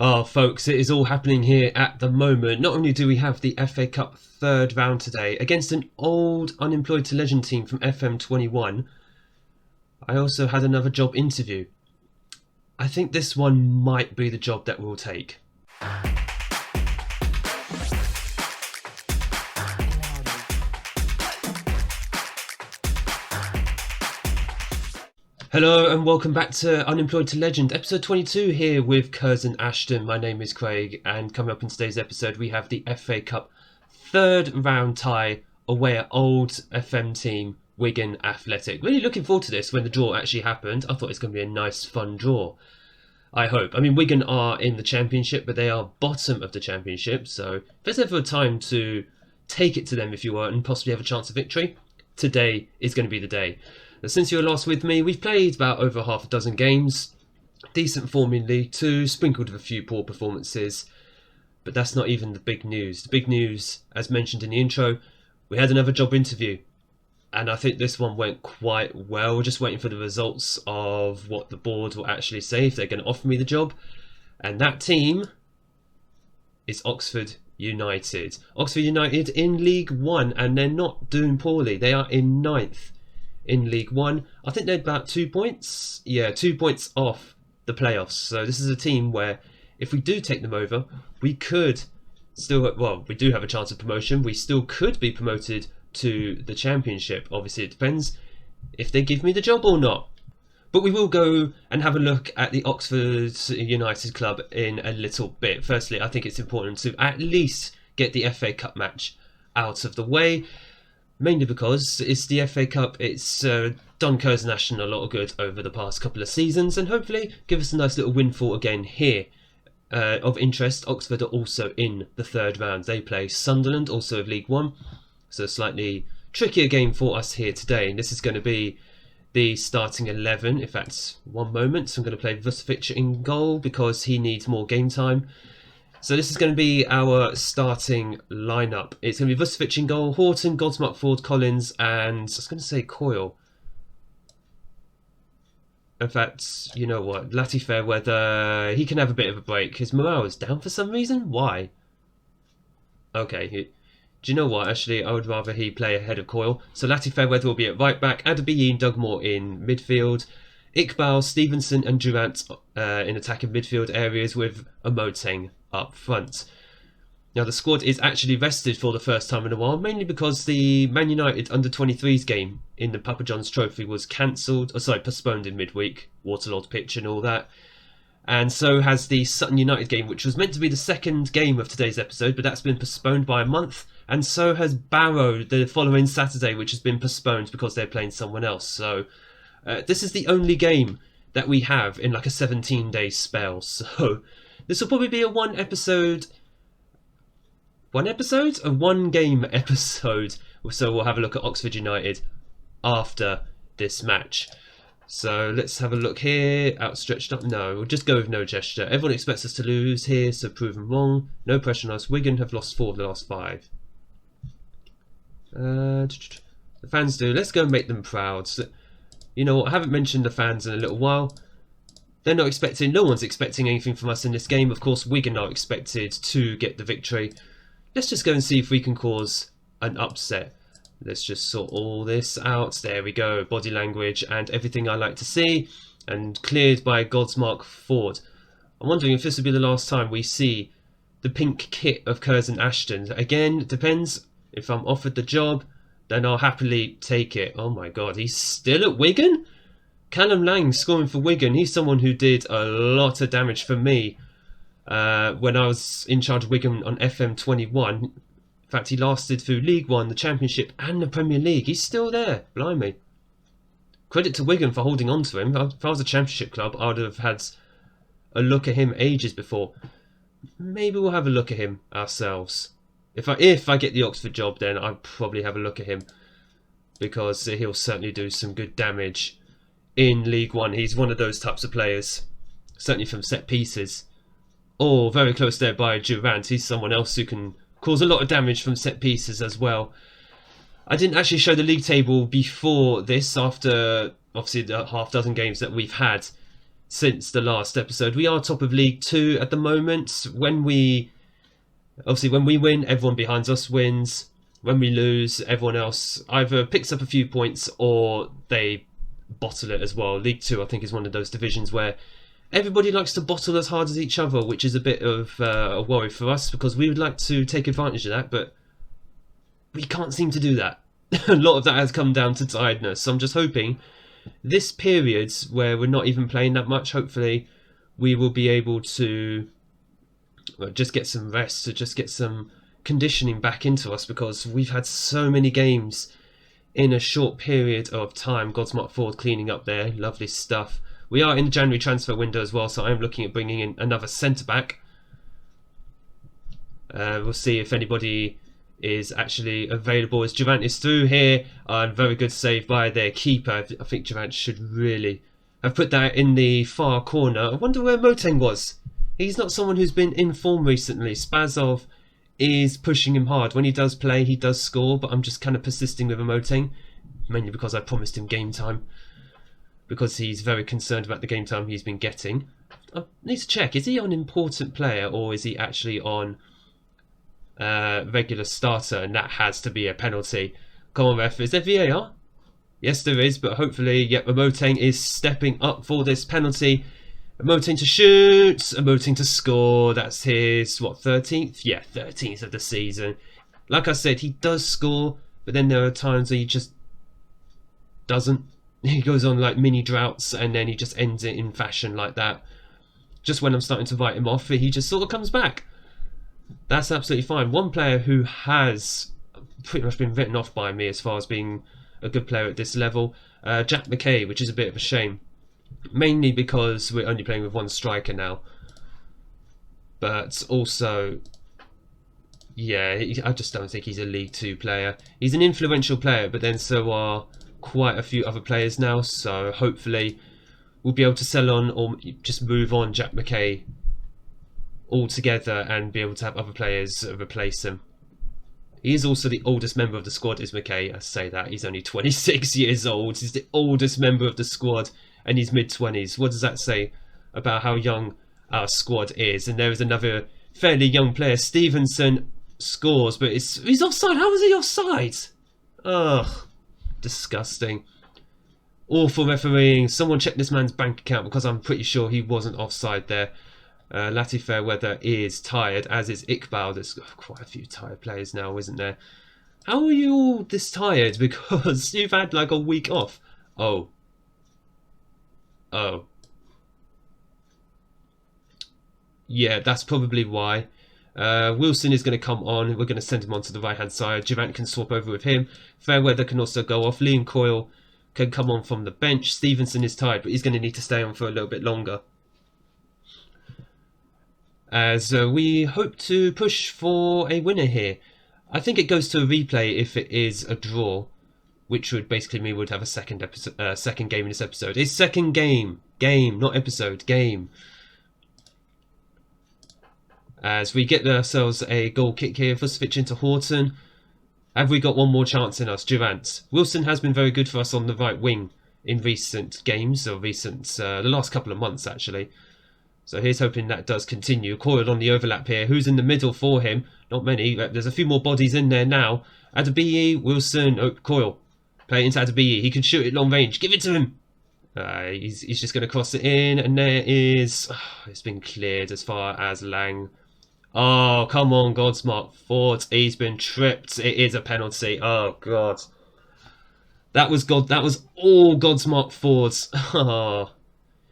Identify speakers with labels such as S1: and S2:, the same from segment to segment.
S1: Oh, folks, it is all happening here at the moment. Not only do we have the FA Cup third round today against an old Unemployed to Legend team from FM21, I also had another job interview. I think this one might be the job that we'll take. Hello and welcome back to Unemployed to Legend, episode 22 here with Curzon Ashton. My name is Craig, and coming up in today's episode we have the FA Cup third round tie away at old FM team Wigan Athletic. Really looking forward to this when the draw actually happened. I thought it's going to be a nice fun draw. I hope. I mean, Wigan are in the Championship, but they are bottom of the Championship, so if there's ever a time to take it to them, if you were, and possibly have a chance of victory, today is going to be the day. Since you were last with me, we've played about over half a dozen games. Decent form in League 2, sprinkled with a few poor performances. But that's not even the big news. The big news, as mentioned in the intro, we had another job interview. And I think this one went quite well. We're just waiting for the results of what the board will actually say, if they're going to offer me the job. And that team is Oxford United. Oxford United in League 1, and they're not doing poorly. They are in 9th. In League 1. I think they're about 2 points. Yeah, 2 points off the playoffs. So this is a team where if we do take them over, we could still, well, we do have a chance of promotion. We still could be promoted to the Championship. Obviously, it depends if they give me the job or not. But we will go and have a look at the Oxford United club in a little bit. Firstly, I think it's important to at least get the FA Cup match out of the way. Mainly because it's the FA Cup, it's done Curzon Ashton a lot of good over the past couple of seasons, and hopefully give us a nice little windfall again here. Of interest, Oxford are also in the third round. They play Sunderland, also of League 1, so a slightly trickier game for us here today. And this is going to be the starting 11, if that's one moment. So I'm going to play Vucevic in goal because he needs more game time. So this is going to be our starting lineup. It's going to be Vucevic in goal, Horton, Godsmark, Ford, Collins, and I was going to say Coyle. In fact, you know what? Latty Fairweather, he can have a bit of a break. His morale is down for some reason. Why? Okay. Do you know what? Actually, I would rather he play ahead of Coyle. So Latty Fairweather will be at right back. Adabiyi and Dugmore in midfield. Iqbal, Stevenson and Durant in attacking midfield areas with Omoteng up front. Now the squad is actually rested for the first time in a while, mainly because the Man United under-23s game in the Papa John's Trophy was postponed in midweek, waterlogged pitch and all that. And so has the Sutton United game, which was meant to be the second game of today's episode, but that's been postponed by a month. And so has Barrow the following Saturday, which has been postponed because they're playing someone else. So this is the only game that we have in like a 17-day spell. So this will probably be a one game episode. So we'll have a look at Oxford United after this match. So let's have a look here. Outstretched up. No, we'll just go with no gesture. Everyone expects us to lose here, so proven wrong. No pressure on us. Wigan have lost 4 of the last 5. The fans do. Let's go and make them proud. So, you know what? I haven't mentioned the fans in a little while. They're not expecting, no one's expecting anything from us in this game. Of course, Wigan are expected to get the victory. Let's just go and see if we can cause an upset. Let's just sort all this out. There we go. Body language and everything I like to see. And cleared by Godsmark Ford. I'm wondering if this will be the last time we see the pink kit of Curzon Ashton. Again, it depends. If I'm offered the job, then I'll happily take it. Oh my god, he's still at Wigan? Callum Lang scoring for Wigan. He's someone who did a lot of damage for me when I was in charge of Wigan on FM21. In fact, he lasted through League 1, the Championship and the Premier League. He's still there. Blimey. Credit to Wigan for holding on to him. If I was a Championship club, I would have had a look at him ages before. Maybe we'll have a look at him ourselves. If I get the Oxford job, then I'll probably have a look at him. Because he'll certainly do some good damage in League 1. He's one of those types of players, certainly from set pieces. Or very close there by Durant. He's someone else who can cause a lot of damage from set pieces as well. I didn't actually show the league table before this, after obviously the half dozen games that we've had since the last episode. We are top of League 2 at the moment. When we win, everyone behind us wins. When we lose, everyone else either picks up a few points or they bottle it as well. League 2, I think, is one of those divisions where everybody likes to bottle as hard as each other, which is a bit of a worry for us because we would like to take advantage of that, but we can't seem to do that. A lot of that has come down to tiredness. So I'm just hoping this period where we're not even playing that much, hopefully we will be able to just get some rest, to just get some conditioning back into us, because we've had so many games in a short period of time. Godsmark Ford cleaning up there, lovely stuff. We are in the January transfer window as well, so I'm looking at bringing in another centre-back. We'll see if anybody is actually available as Durant is through here. Very good save by their keeper. I think Durant should really have put that in the far corner. I wonder where Moteng was. He's not someone who's been in form recently. Spazov is pushing him hard. When he does play, he does score, but I'm just kind of persisting with Moteng, mainly because I promised him game time, because he's very concerned about the game time he's been getting. I need to check, is he on important player or is he actually on regular starter, and that has to be a penalty. Come on, ref, is there VAR? Yes, there is, but hopefully, yep, Moteng is stepping up for this penalty. Moteng to shoot, Moteng to score. That's his, what, 13th? Yeah, 13th of the season. Like I said, he does score, but then there are times where he just doesn't. He goes on like mini droughts and then he just ends it in fashion like that. Just when I'm starting to write him off, he just sort of comes back. That's absolutely fine. One player who has pretty much been written off by me as far as being a good player at this level, Jack McKay, which is a bit of a shame. Mainly because we're only playing with one striker now. But also, yeah, I just don't think he's a League 2 player. He's an influential player, but then so are quite a few other players now. So hopefully we'll be able to sell on or just move on Jack McKay altogether and be able to have other players replace him. He is also the oldest member of the squad, is McKay. I say that, he's only 26 years old. He's the oldest member of the squad and he's mid-20s. What does that say about how young our squad is? And there is another fairly young player. Stevenson scores, but he's offside. How is he offside? Ugh, disgusting. Awful refereeing. Someone check this man's bank account, because I'm pretty sure he wasn't offside there. Lati Fairweather is tired, as is Iqbal. There's quite a few tired players now, isn't there? How are you all this tired? Because you've had like a week off. Oh. Yeah, that's probably why. Wilson is going to come on. We're going to send him on to the right hand side. Durant can swap over with him. Fairweather can also go off. Liam Coyle can come on from the bench. Stevenson is tired, but he's going to need to stay on for a little bit longer, as we hope to push for a winner here. I think it goes to a replay if it is a draw, which would basically mean we'd have a second game in this episode. It's second game, not episode, game. As we get ourselves a goal kick here for switch into Horton. Have we got one more chance in us? Durant. Wilson has been very good for us on the right wing in recent games, or the last couple of months actually. So here's hoping that does continue. Coyle on the overlap here. Who's in the middle for him? Not many. There's a few more bodies in there now. Adebayi, Wilson, Coyle. Play it into Adebayi. He can shoot it long range. Give it to him. He's just going to cross it in. And there is... it's been cleared as far as Lang. Oh, come on, Godsmark Ford. He's been tripped. It is a penalty. Oh, God. That was all Godsmark Ford's.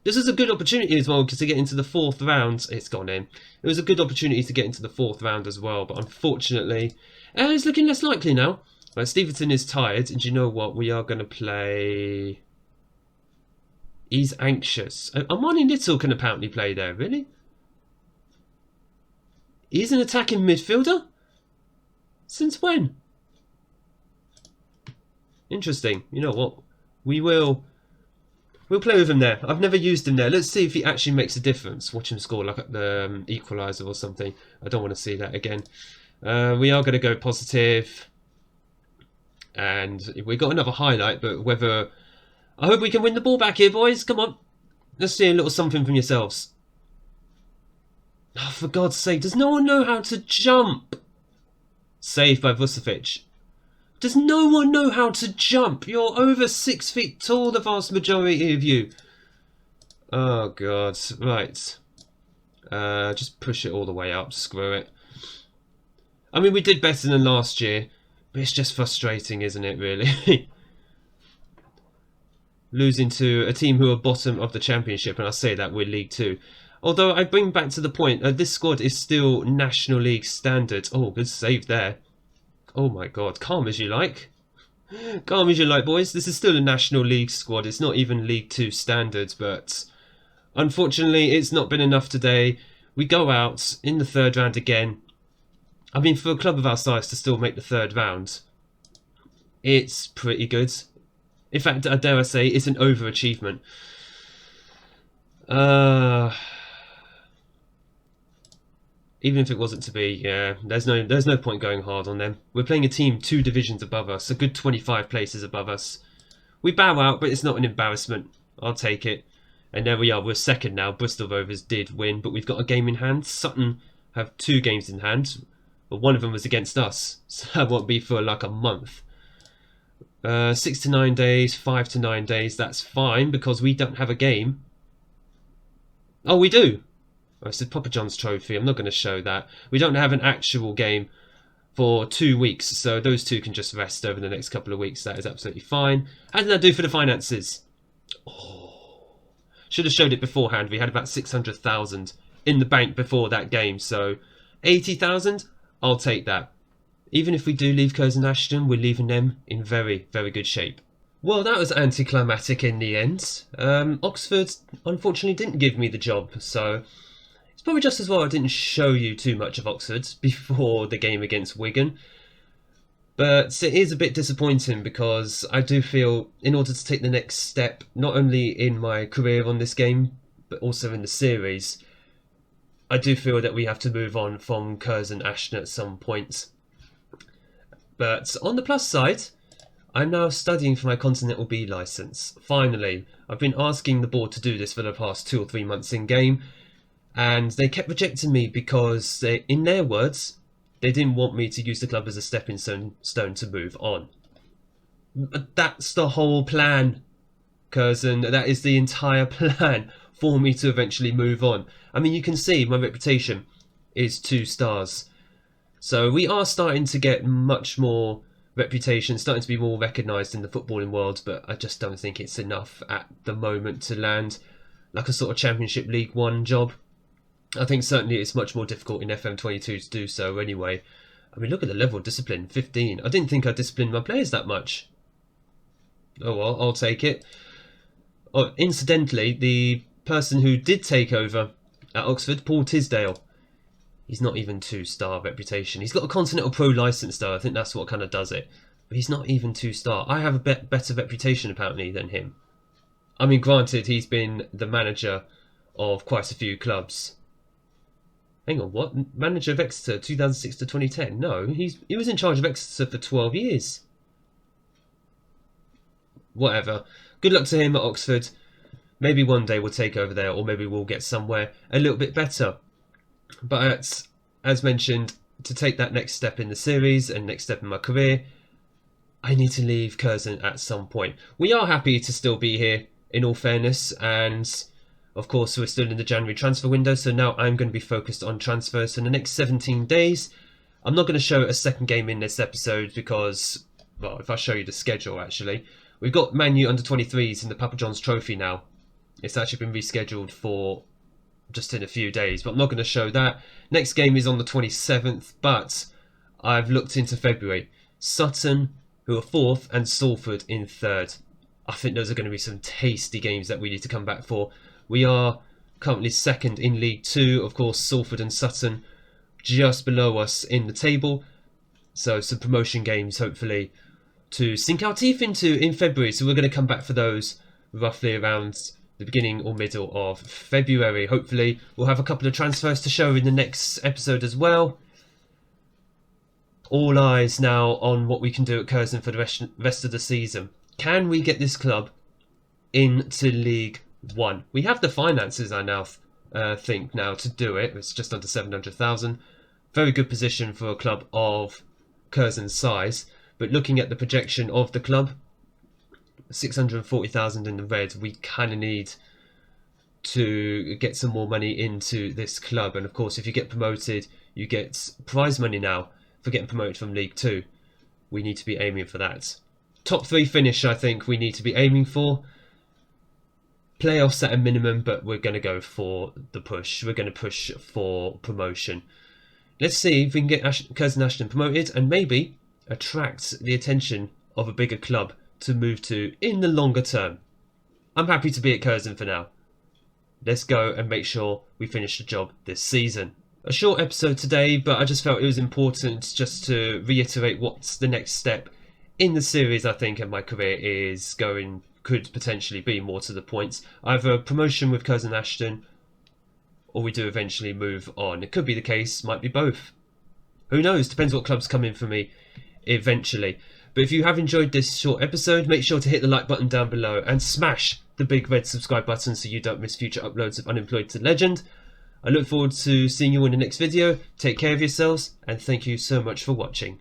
S1: This is a good opportunity as well, because to get into the fourth round, it's gone in. It was a good opportunity to get into the fourth round as well, but unfortunately, it's looking less likely now. Right, Stevenson is tired, and do you know what? We are going to play... He's anxious. Armani Little can apparently play there, really? He's an attacking midfielder? Since when? Interesting. You know what? We'll play with him there. I've never used him there. Let's see if he actually makes a difference. Watch him score like at the equaliser or something. I don't want to see that again. We are going to go positive. And we got another highlight, but whether... I hope we can win the ball back here, boys. Come on. Let's see a little something from yourselves. Oh, for God's sake, does no one know how to jump? Saved by Vucevic. Does no one know how to jump? You're over 6 feet tall, the vast majority of you. Oh, God. Right. Just push it all the way up. Screw it. I mean, we did better than last year, but it's just frustrating, isn't it, really? Losing to a team who are bottom of the championship, and I say that we're League 2. Although I bring back to the point, this squad is still National League standard. Oh, good save there. Oh my God, calm as you like. Calm as you like, boys. This is still a National League squad. It's not even League 2 standard, but unfortunately it's not been enough today. We go out in the third round again. I mean, for a club of our size to still make the third round, it's pretty good. In fact, dare I say, it's an overachievement. Even if it wasn't to be, yeah, there's no point going hard on them. We're playing a team 2 divisions above us, a good 25 places above us. We bow out, but it's not an embarrassment. I'll take it. And there we are, we're second now. Bristol Rovers did win, but we've got a game in hand. Sutton have 2 games in hand. But one of them was against us, so that won't be for like a month. 6 to 9 days, 5 to 9 days, that's fine because we don't have a game. Oh, we do. I said Papa John's Trophy. I'm not going to show that. We don't have an actual game for 2 weeks, so those 2 can just rest over the next couple of weeks. That is absolutely fine. How did that do for the finances? Oh, should have showed it beforehand. We had about 600,000 in the bank before that game, so 80,000. I'll take that. Even if we do leave Curzon Ashton, we're leaving them in very, very good shape. Well, that was anticlimactic in the end. Oxford, unfortunately, didn't give me the job, so it's probably just as well I didn't show you too much of Oxford before the game against Wigan. But it is a bit disappointing because I do feel in order to take the next step, not only in my career on this game, but also in the series, I do feel that we have to move on from Curzon Ashton at some point. But on the plus side, I'm now studying for my Continental B licence. Finally, I've been asking the board to do this for the past 2 or 3 months in game, and they kept rejecting me because, in their words, they didn't want me to use the club as a stepping stone to move on. That's the whole plan, Curzon. That is the entire plan for me to eventually move on. I mean, you can see my reputation is 2 stars. So we are starting to get much more reputation, starting to be more recognised in the footballing world, but I just don't think it's enough at the moment to land like a sort of Championship League 1 job. I think certainly it's much more difficult in FM22 to do so anyway. I mean, look at the level of discipline, 15. I didn't think I disciplined my players that much. Oh well, I'll take it. Oh, incidentally, the person who did take over at Oxford, Paul Tisdale, he's not even 2-star reputation. He's got a Continental Pro licence though. I think that's what kind of does it. But he's not even 2-star. I have a better reputation apparently than him. I mean, granted, he's been the manager of quite a few clubs. Hang on, what? Manager of Exeter 2006 to 2010? No, he was in charge of Exeter for 12 years. Whatever. Good luck to him at Oxford. Maybe one day we'll take over there, or maybe we'll get somewhere a little bit better. But as mentioned, to take that next step in the series and next step in my career, I need to leave Curzon at some point. We are happy to still be here, in all fairness, and of course we're still in the January transfer window, so now I'm going to be focused on transfers for the next 17 days. I'm not going to show a second game in this episode because, well, if I show you the schedule actually, we've got Man U under 23s in the Papa John's Trophy now. It's actually been rescheduled for just in a few days, but I'm not going to show that. Next game is on the 27th, but I've looked into February. Sutton, who are 4th, and Salford in 3rd. I think those are going to be some tasty games that we need to come back for. We are currently 2nd in League 2. Of course, Salford and Sutton just below us in the table. So some promotion games, hopefully, to sink our teeth into in February. So we're going to come back for those roughly around the beginning or middle of February. Hopefully we'll have a couple of transfers to show in the next episode as well. All eyes now on what we can do at Curzon for the rest of the season. Can we get this club into League 1. We have the finances, I now think, now to do it. It's just under 700,000. Very good position for a club of Curzon's size. But looking at the projection of the club, 640,000 in the red, we kind of need to get some more money into this club. And of course, if you get promoted, you get prize money now for getting promoted from League 2. We need to be aiming for that. Top 3 finish, I think we need to be aiming for. Playoffs at a minimum, but we're going to go for the push. We're going to push for promotion. Let's see if we can get Curzon Ashton promoted and maybe attract the attention of a bigger club to move to in the longer term. I'm happy to be at Curzon for now. Let's go and make sure we finish the job this season. A short episode today, but I just felt it was important just to reiterate what's the next step in the series. I think in my career is could potentially be more to the points. Either a promotion with Curzon Ashton, or we do eventually move on. It could be the case, might be both. Who knows? Depends what clubs come in for me eventually. But if you have enjoyed this short episode, make sure to hit the like button down below and smash the big red subscribe button so you don't miss future uploads of Unemployed to Legend. I look forward to seeing you in the next video. Take care of yourselves, and thank you so much for watching.